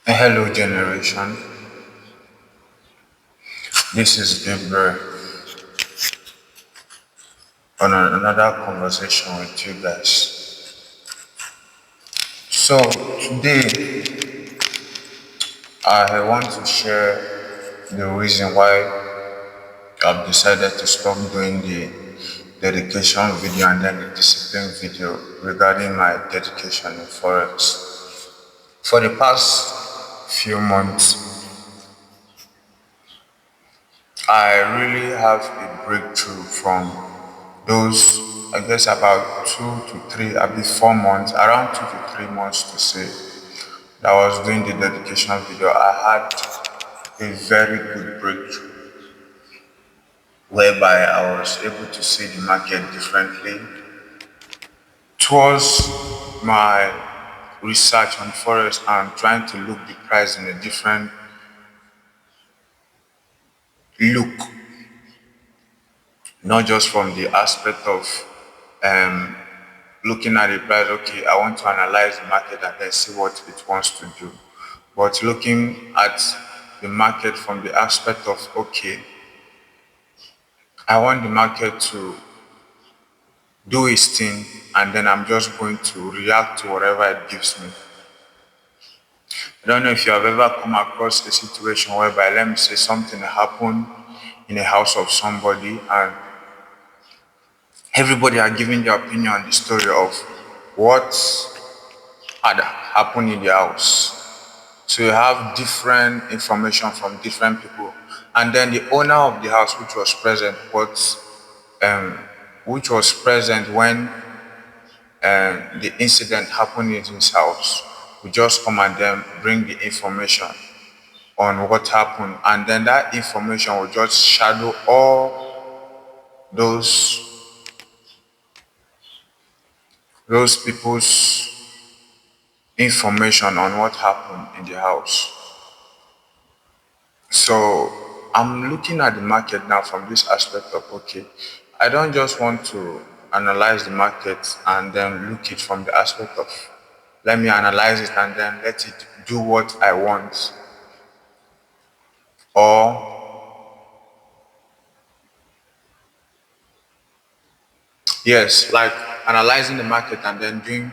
Hello, generation. This is Gabriel on another conversation with you guys. So, today I want to share the reason why I've decided to stop doing the dedication video and then the discipline video regarding my dedication in Forex. For the past few months, I really have a breakthrough from those, I guess about 2 to 3, maybe 4 months, around 2 to 3 months to say, that I was doing the dedication video. I had a very good breakthrough whereby I was able to see the market differently. Towards my research on Forex and trying to look the price in a different look, not just from the aspect of um, looking at the price, okay, I want to analyze the market and then see what it wants to do. But looking at the market from the aspect of, okay, I want the market to do its thing and then I'm just going to react to whatever it gives me. I don't know if you have ever come across a situation whereby, let me say, something happened in a house of somebody and everybody are giving their opinion on the story of what had happened in the house. So you have different information from different people. And then the owner of the house, um, which was present when the incident happened in his house, will just come and then bring the information on what happened. And then that information will just shadow all those people's information on what happened in the house. So I'm looking at the market now from this aspect of, okay, I don't just want to analyze the market and then look it from the aspect of, let me analyze it and then let it do what I want. Or, yes, like analyzing the market and then doing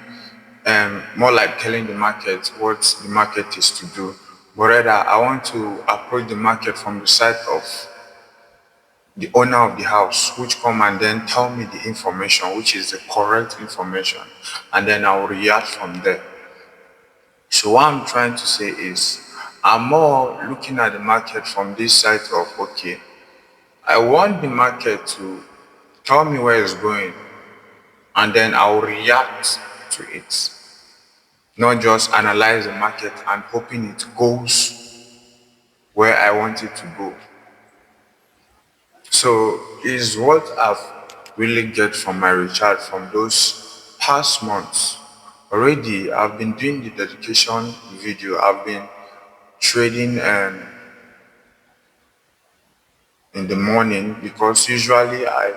more like telling the market what the market is to do. But rather, I want to approach the market from the side of the owner of the house, which come and then tell me the information, which is the correct information, and then I'll react from there. So what I'm trying to say is, I'm more looking at the market from this side of, okay, I want the market to tell me where it's going, and then I'll react to it, not just analyze the market and hoping it goes where I want it to go. So is what I've really get from my recharge from those past months. Already, I've been doing the dedication video. I've been trading in the morning because usually I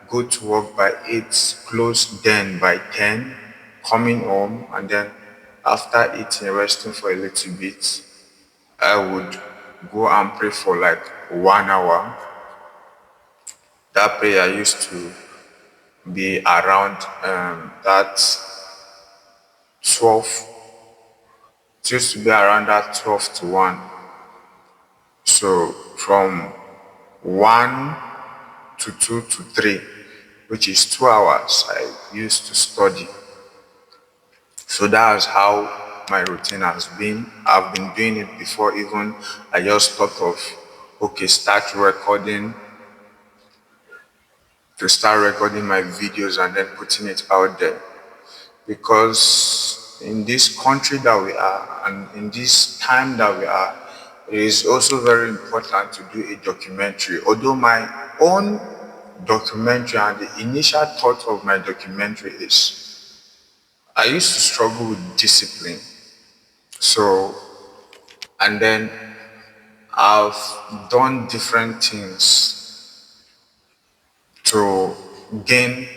go to work by 8, close then by 10, coming home, and then after eating, resting for a little bit, I would go and pray for like 1 hour. That prayer used to be around that 12, it used to be around that 12 to 1. So from 1 to 2 to 3, which is 2 hours, I used to study. So that's how my routine has been. I've been doing it before even I just thought of, okay, start recording my videos and then putting it out there. Because in this country that we are and in this time that we are, it is also very important to do a documentary. Although my own documentary and the initial thought of my documentary is, I used to struggle with discipline. So, and then I've done different things to gain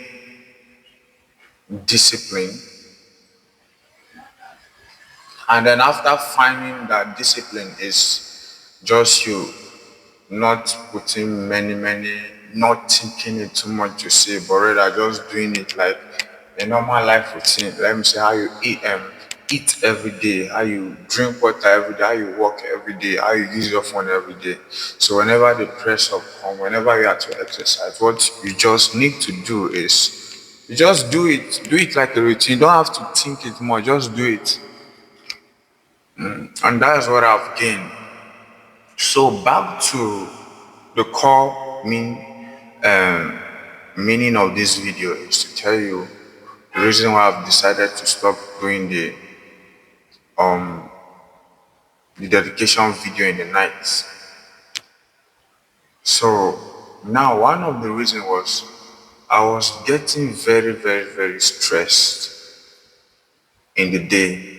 discipline. And then after finding that discipline is just you not putting not thinking it too much to say, but rather just doing it like a normal life routine. Let me say how you eat every day, how you drink water every day, how you walk every day, how you use your phone every day. So whenever the press up come, whenever you have to exercise, what you just need to do is you just do it. Do it like a routine. You don't have to think it more, just do it. And that's what I've gained. So back to the core meaning of this video is to tell you the reason why I've decided to stop doing the dedication video in the nights. So now one of the reasons was I was getting very stressed in the day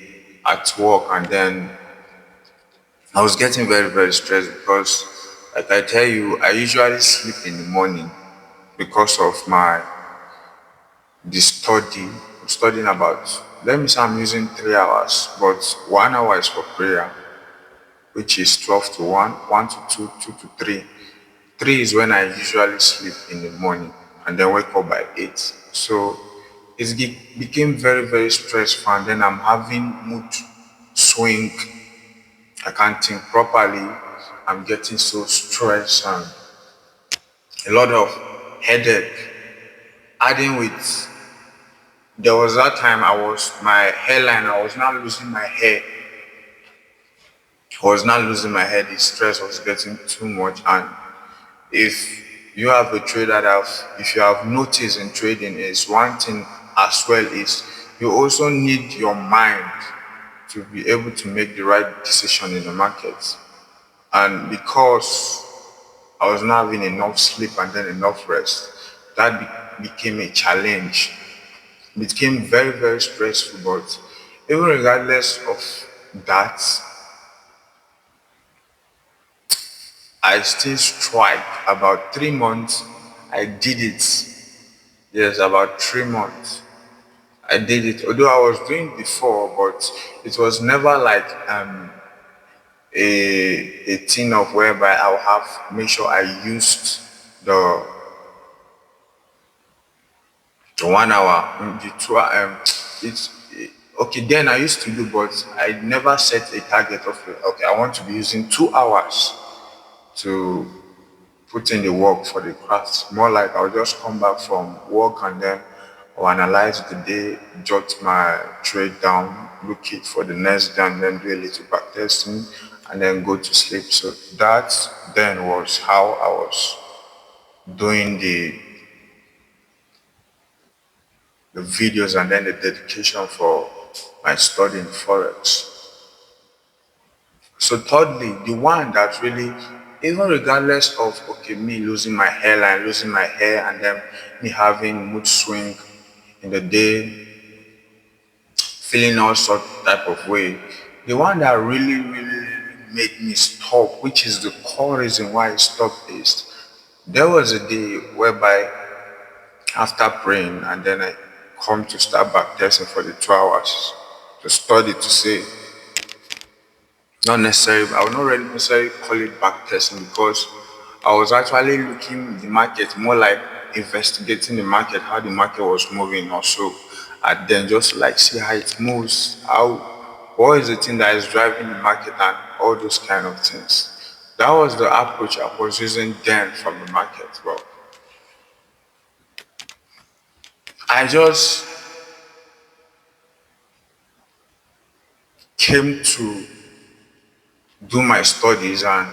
at work, and then I was getting very stressed because, like I tell you, I usually sleep in the morning because of the study. I'm studying about, let me say I'm using 3 hours, but 1 hour is for prayer, which is 12 to 1, 1 to 2, 2 to 3. 3 is when I usually sleep in the morning and then wake up by 8. So became very stressful, and then I'm having mood swing. I can't think properly. I'm getting so stressed and a lot of headache. Adding with, there was that time my hairline, I was not losing my hair. I was not losing my hair. The stress was getting too much. And if you have a trader if you have noticed in trading, is one thing as well is you also need your mind to be able to make the right decision in the market. And because I was not having enough sleep and then enough rest, that became a challenge. It became very stressful, but even regardless of that, I still tried. About 3 months, I did it. Yes, about 3 months. I did it. Although I was doing it before, but it was never like a thing of whereby I'll have make sure I used the the 1 hour, the 2 hour. It's okay. Then I used to do, but I never set a target of okay. I want to be using 2 hours to put in the work for the craft. More like I'll just come back from work and then I'll analyze the day, jot my trade down, look it for the next day, and then do a little back testing and then go to sleep. So that then was how I was doing the videos and then the dedication for my study in Forex. So thirdly, the one that really, even regardless of okay, me losing my hairline, losing my hair, and then me having mood swing in the day, feeling all sort type of way, the one that really made me stop, which is the core reason why I stopped, is there was a day whereby after praying and then I come to start back testing for the 2 hours to study to say, not necessarily, I would not really necessarily call it back testing because I was actually looking the market more like investigating the market, how the market was moving also. And then just like see how it moves, what is the thing that is driving the market and all those kind of things. That was the approach I was using then from the market. Well, I just came to do my studies, and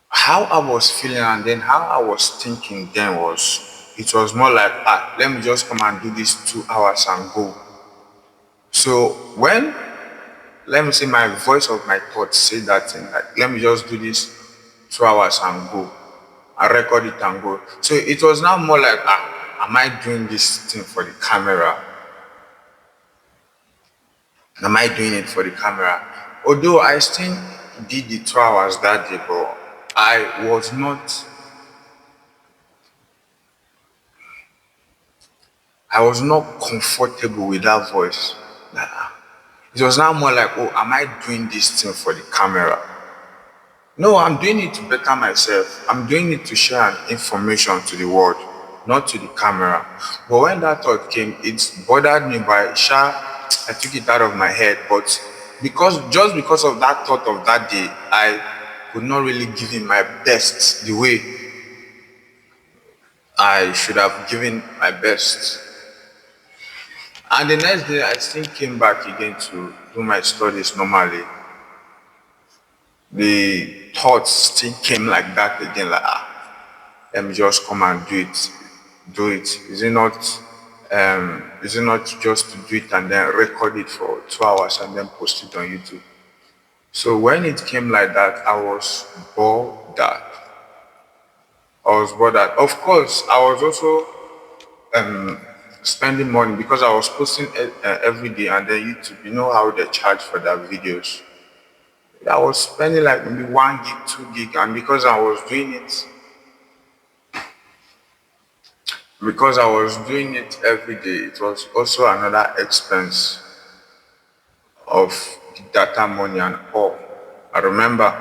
how I was feeling and then how I was thinking then was, it was more like, let me just come and do these 2 hours and go. So when, let me say, my voice of my thoughts say that thing, like, let me just do this 2 hours and go. I record it and go. So it was now more like, am I doing this thing for the camera? Am I doing it for the camera? Although I still did the 2 hours that day, but I was not comfortable with that voice. Like, It was now more like, oh, am I doing this thing for the camera? No, I'm doing it to better myself. I'm doing it to share an information to the world, not to the camera. But when that thought came, it bothered me by sha. I took it out of my head. But because of that thought of that day, I could not really give it my best the way I should have given my best. And the next day, I still came back again to do my studies normally. The thoughts still came like that again, like, let me just come and do it. Do it. Is it not just to do it and then record it for 2 hours and then post it on YouTube? So when it came like that, I was bothered. I was bothered. Of course, I was also spending money because I was posting every day, and then YouTube, you know how they charge for their videos. I was spending like maybe 1 gig, 2 gig, and because I was doing it every day, it was also another expense of the data money and all. I remember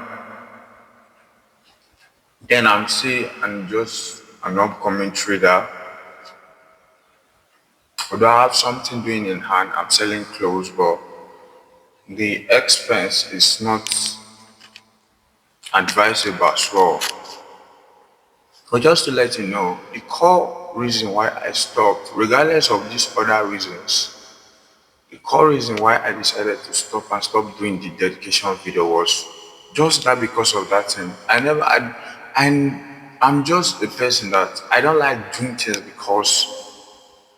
then I'm just an upcoming trader. Although I have something doing in hand, I'm selling clothes, but the expense is not advisable as well. But just to let you know, the core reason why I stopped, regardless of these other reasons, the core reason why I decided to stop doing the dedication video was just that because of that thing. I'm just a person that I don't like doing things because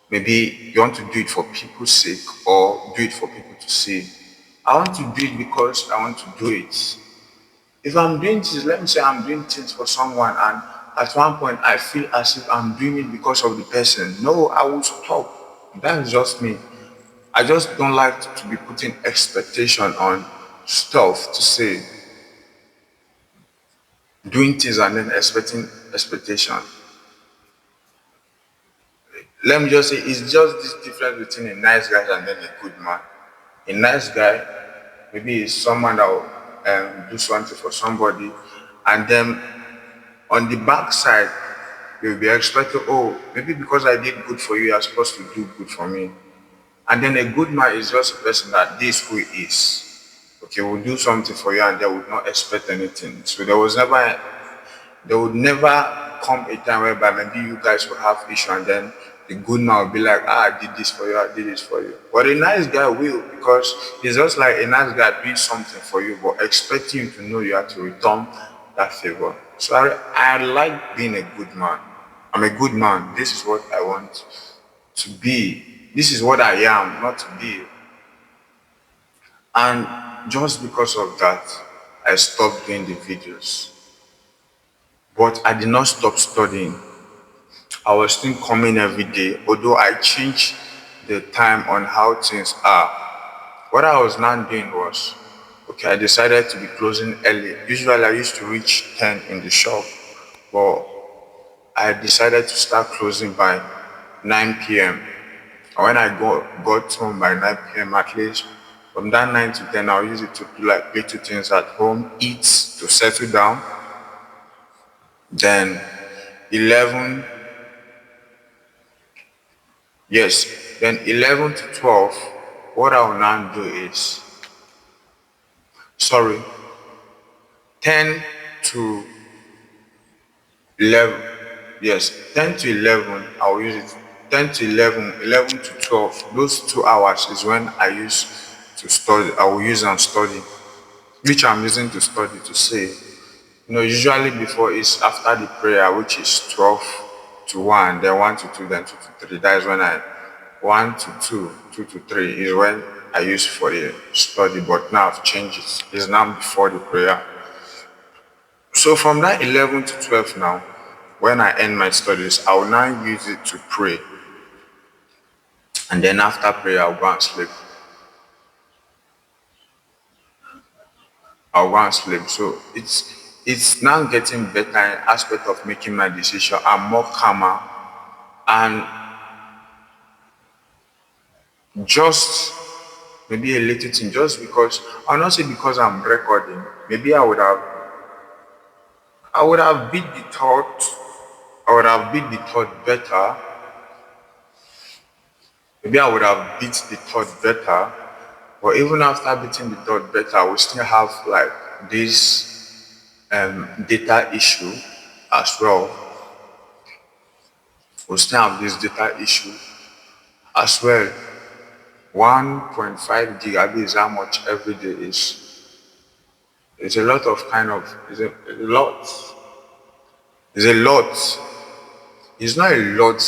maybe you want to do it for people's sake or do it for people to see. I want to do it because I want to do it. If I'm doing things, let me say I'm doing things for someone, and at one point I feel as if I'm doing it because of the person. No, I will stop. That's just me. I just don't like to be putting expectation on stuff to say doing things and then expecting expectation. Let me just say it's just this difference between a nice guy and then a good man. A nice guy maybe is someone that will do something for somebody, and then on the backside you'll be expecting, oh, maybe because I did good for you, you're supposed to do good for me. And then a good man is just a person that this who he is. Okay, will do something for you and they would not expect anything. So there would never come a time whereby maybe you guys will have issue and then the good man will be like, I did this for you, I did this for you. But a nice guy will, because it's just like a nice guy doing something for you but expecting you to know you have to return that favor. So I like being a good man. I'm a good man. This is what I want to be. This is what I am, not to be. And just because of that, I stopped doing the videos. But I did not stop studying. I was still coming every day, although I changed the time on how things are. What I was now doing was, okay, I decided to be closing early. Usually I used to reach 10 in the shop, but I decided to start closing by 9 p.m. And when I got home by 9 p.m. at least, from that 9 to 10, I'll use it to do like little things at home, eat, to settle down. Then 11, yes, then 11 to 12, what I will now do is, sorry, 10 to 11, yes, 10 to 11, I will use it. 10 to 11, 11 to 12, those 2 hours is when I use to study. I will use and study, which I'm using to study to say. Usually before is after the prayer, which is 12 to 1, then 1 to 2, then 2 to 3. That is when 1 to 2, 2 to 3 is when I use for the study, but now I've changed it. It's now before the prayer. So from that 11 to 12 now, when I end my studies, I will now use it to pray. And then after prayer, I'll go and sleep. So it's now getting better in aspect of making my decision. I'm more calmer, and just maybe a little thing, just because I'll not say because I'm recording. Maybe I would have beat the thought, I would have beat the thought better. Maybe I would have beat the thought better. But even after beating the thought better, we still have like this data issue as well. We still have this data issue as well. 1.5 gigabit is how much every day is. It's a lot of kind of, it's a lot. It's a lot. It's not a lot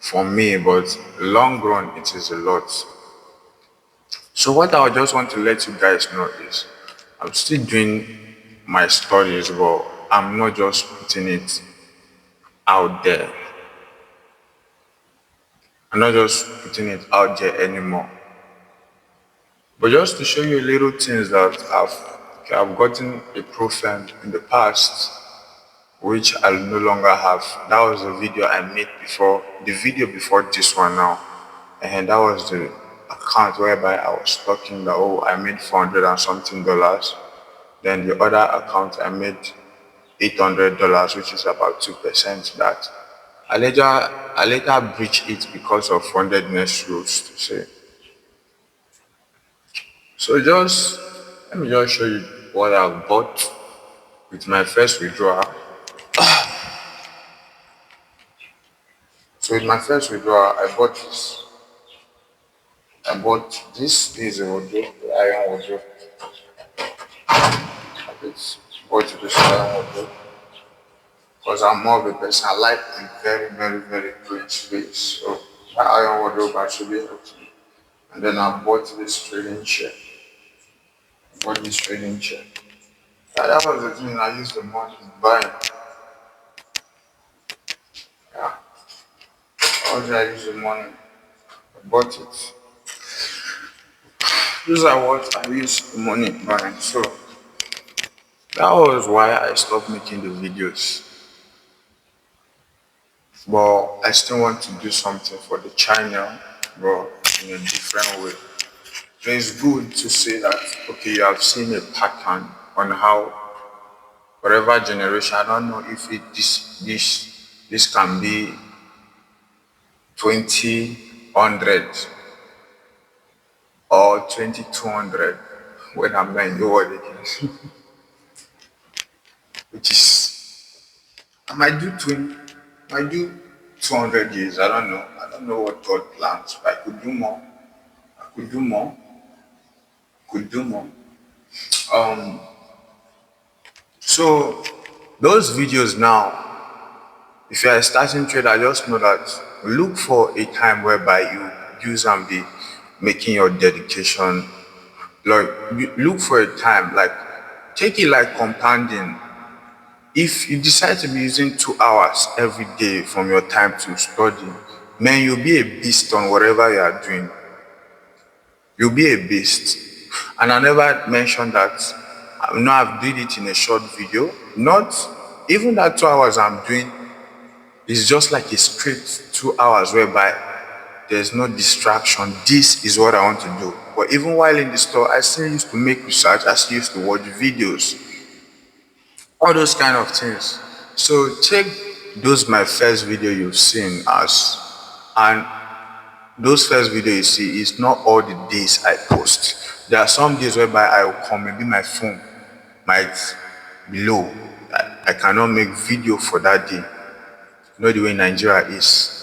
for me, but long run, it is a lot. So what I just want to let you guys know is I'm still doing my studies, but I'm not just putting it out there. I'm not just putting it out there anymore. But just to show you little things that I've gotten a profile in the past, which I no longer have. That was the video I made before, the video before this one now. And that was the account whereby I was talking that, oh, I made 400 and something dollars. Then the other account I made $800, which is about 2% that I later breached it because of fundedness rules to say. So just let me just show you what I've bought with my first withdrawal. So with my first withdrawal, I bought this. This is a wardrobe, the iron wardrobe. I bought this iron wardrobe because I'm more of a person. I like a very, very, very clean space. So that iron wardrobe actually helped me. And then I bought this trading chair. Yeah, that was the thing I used the money buying. Yeah, that was I used the money. I bought it. These are what I used the money buying. So that was why I stopped making the videos. But I still want to do something for the channel, but in a different way. So it's good to say that, okay, you have seen a pattern on how whatever generation, I don't know if this can be 2000 or 2200 when I'm not in the world again. Which is, I might do 200 years. I don't know what God plans, but I could do more. I could do more. Could do more. Um, so those videos now, if you are a starting trader, just know that look for a time whereby you use and be making your dedication. Like look for a time, like take it like compounding. If you decide to be using 2 hours every day from your time to study, man, you'll be a beast on whatever you are doing. You'll be a beast. And I never mentioned that. I know I've did it in a short video. Not even that 2 hours I'm doing is just like a straight 2 hours whereby there's no distraction. This is what I want to do. But even while in the store, I still used to make research. I still used to watch videos, all those kind of things. So take those my first video you've seen as, and those first video you see is not all the days I post. There are some days whereby I will come, maybe my phone might be low. I cannot make video for that day. You know the way Nigeria is.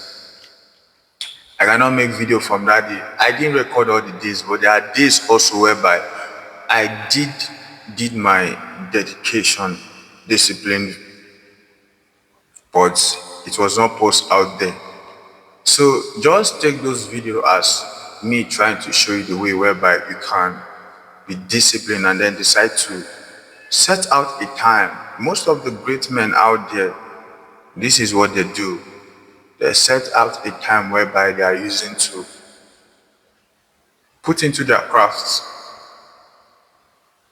I cannot make video from that day. I didn't record all the days, but there are days also whereby I did my dedication, discipline, but it was not posted out there. So just take those videos as me trying to show you the way whereby you can be disciplined and then decide to set out a time. Most of the great men out there, this is what they do. They set out a time whereby they are using to put into their crafts.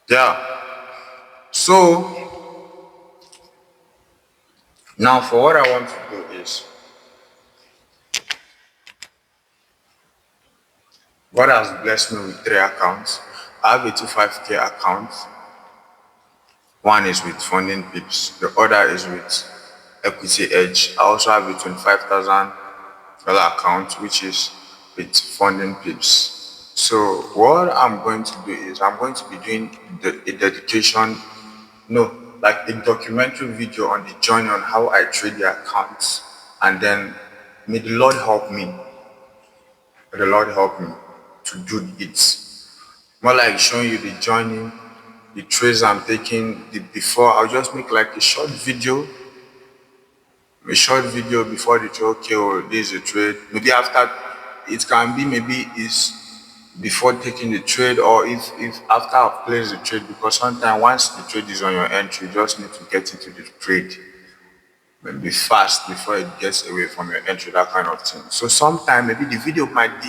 Yeah. So now for what I want to do is God has blessed me with three accounts. I have a 25K account. One is with Funding Pips. The other is with Equity Edge. I also have a $25,000 account, which is with Funding Pips. So what I'm going to do is I'm going to be doing a dedication, no, like a documentary video on the journey on how I trade the accounts, and then may the Lord help me. May the Lord help me to do it. More like showing you the journey, the trades I'm taking, the before. I'll just make like a short video before the trade. Okay, oh, this is a trade. Maybe after, it can be maybe is before taking the trade, or if after I've placed the trade, because sometimes once the trade is on your entry, you just need to get into the trade maybe fast before it gets away from your entry, that kind of thing. So sometimes maybe the video might be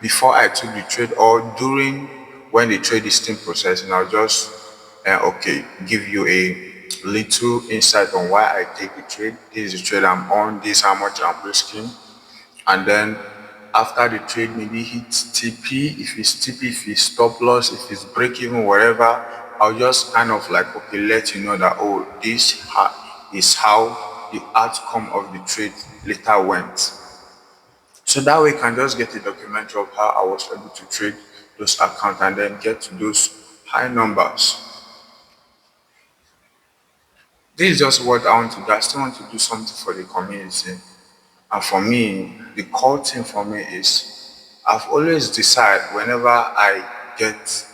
before I took the trade or during when the trade is still processing. I'll just okay, give you a little insight on why I take the trade. This is the trade I'm on, this is how much I'm risking. And then after the trade maybe hits TP, if it's TP, if it's stop loss, if it's break even, whatever, I'll just kind of like, okay, let you know that, oh, is how the outcome of the trade later went. So that way you can just get a documentary of how I was able to trade those accounts and then get to those high numbers. This is just what I want to do. I still want to do something for the community. And for me, the core thing for me is I've always decided whenever I get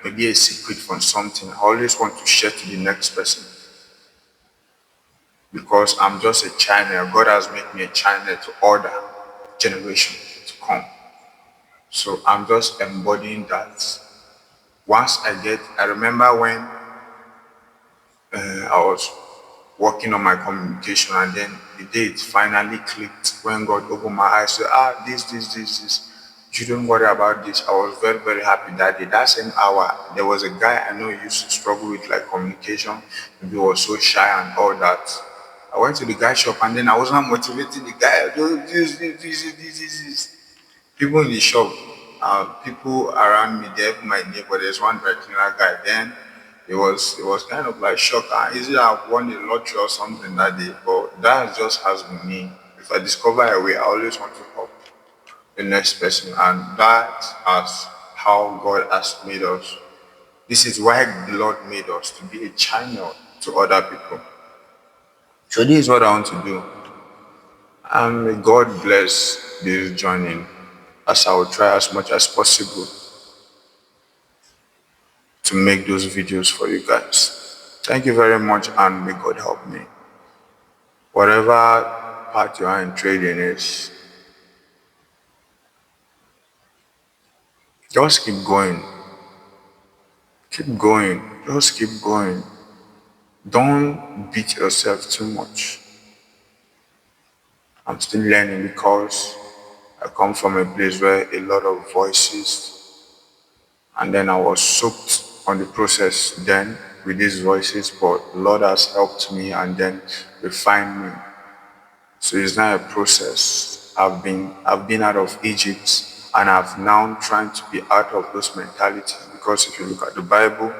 maybe a secret from something, I always want to share to the next person, because I'm just a channel. God has made me a channel to order generation to come. So I'm just embodying that. Once I remember when I was working on my communication, and then the day it finally clicked when God opened my eyes, said, this. You don't worry about this. I was very, very happy that day. That same hour, there was a guy I know used to struggle with like communication. Maybe he was so shy and all that. I went to the guy shop, and then I was not motivating the guy. "Do this. People in the shop, people around me, they have my neighbor. There's one dry cleaner guy. Then it was kind of like shock. Is it I've won the lottery or something that day? But that just has been me. If I discover a way, I always want to help the next person, and that is how God has made us. This is why the Lord made us to be a channel to other people. So this is what I want to do. And may God bless this journey, as I will try as much as possible to make those videos for you guys. Thank you very much, and may God help me. Whatever part you are in trading is, just keep going. Keep going. Just keep going. Don't beat yourself too much. I'm still learning, because I come from a place where a lot of voices, and then I was soaked on the process then with these voices, but the Lord has helped me and then refined me. So it's not a process. I've been out of Egypt, and I've now trying to be out of those mentalities, because if you look at the Bible,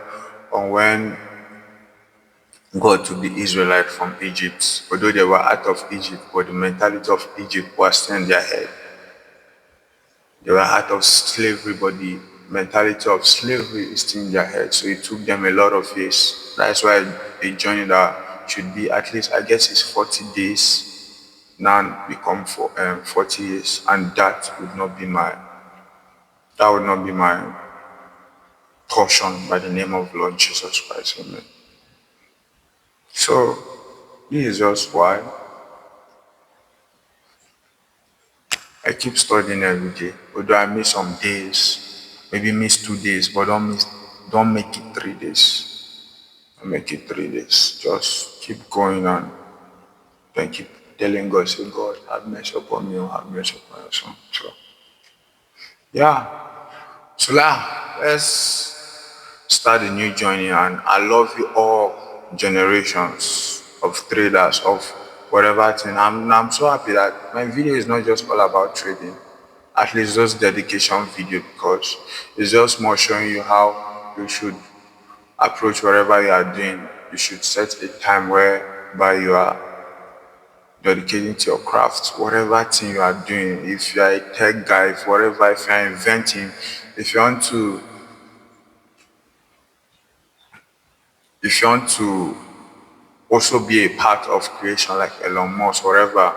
on when God took the Israelites from Egypt, although they were out of Egypt, but the mentality of Egypt was still in their head. They were out of slavery, but the mentality of slavery is still in their head. So it took them a lot of years. That's why a journey that should be at least, I guess, it's 40 days now become 40 years, and that would not be my portion by the name of Lord Jesus Christ. Amen. So this is just why I keep studying every day. Although I miss some days, maybe miss 2 days, but don't make it 3 days. Don't make it 3 days. Just keep going on. Then keep telling God, say, God, have mercy upon me, or have mercy upon your son. So yeah. So now let's start a new journey, and I love you all, generations of traders, of whatever thing. I'm so happy that my video is not just all about trading. At least those dedication video, because it's just more showing you how you should approach whatever you are doing. You should set a time whereby you are dedicating to your craft, whatever thing you are doing. If you are a tech guy, if whatever, if you are inventing, if you want to, if you want to also be a part of creation like Elon Musk, whatever,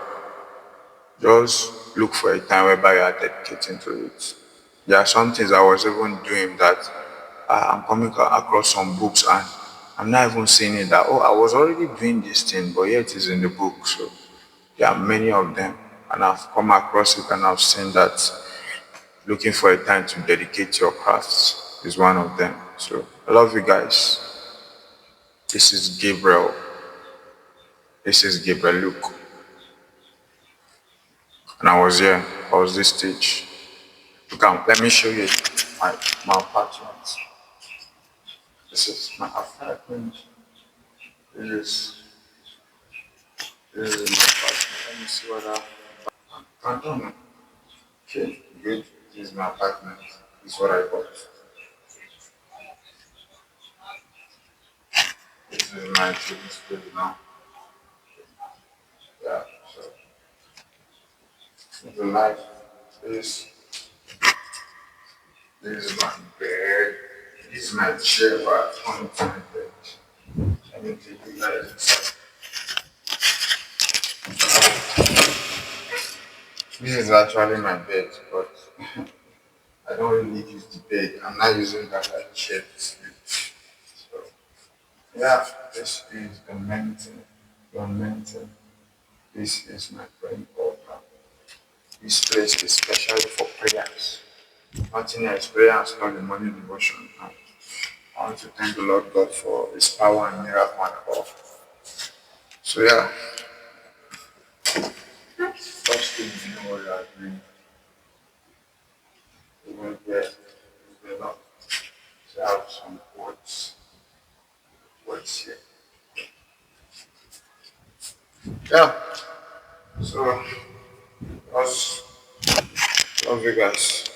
just look for a time whereby you are dedicating to it. There are some things I was even doing that I'm coming across some books and I'm not even seeing it that, oh, I was already doing this thing, but yet it's in the book. So there are many of them, and I've come across it and I've seen that looking for a time to dedicate to your crafts is one of them. So I love you guys. This is Gabriel. This is Gabriel Luke. And I was here. I was this stage. Come, let me show you my apartment. This is my apartment. This is, this is my apartment. Let me see what I don't know. Okay, good. This is my apartment. This is what I bought. This is my children's school now. Yeah, so this is life. This, this is my bed. This is my chair where I come to my bed. Let me take you guys inside. This is actually my bed, but I don't really use the bed. I'm not using that like chair to sleep. So yeah, this is the mountain. The mountain. This is my praying altar. This place is especially for prayers. Nothing else, prayer and study the morning devotion. And I want to thank the Lord God for His power and miracle and all. So yeah, first thing you know what you are doing. Even there is the Lord. So I have some words here. Yeah. So, us, love you guys.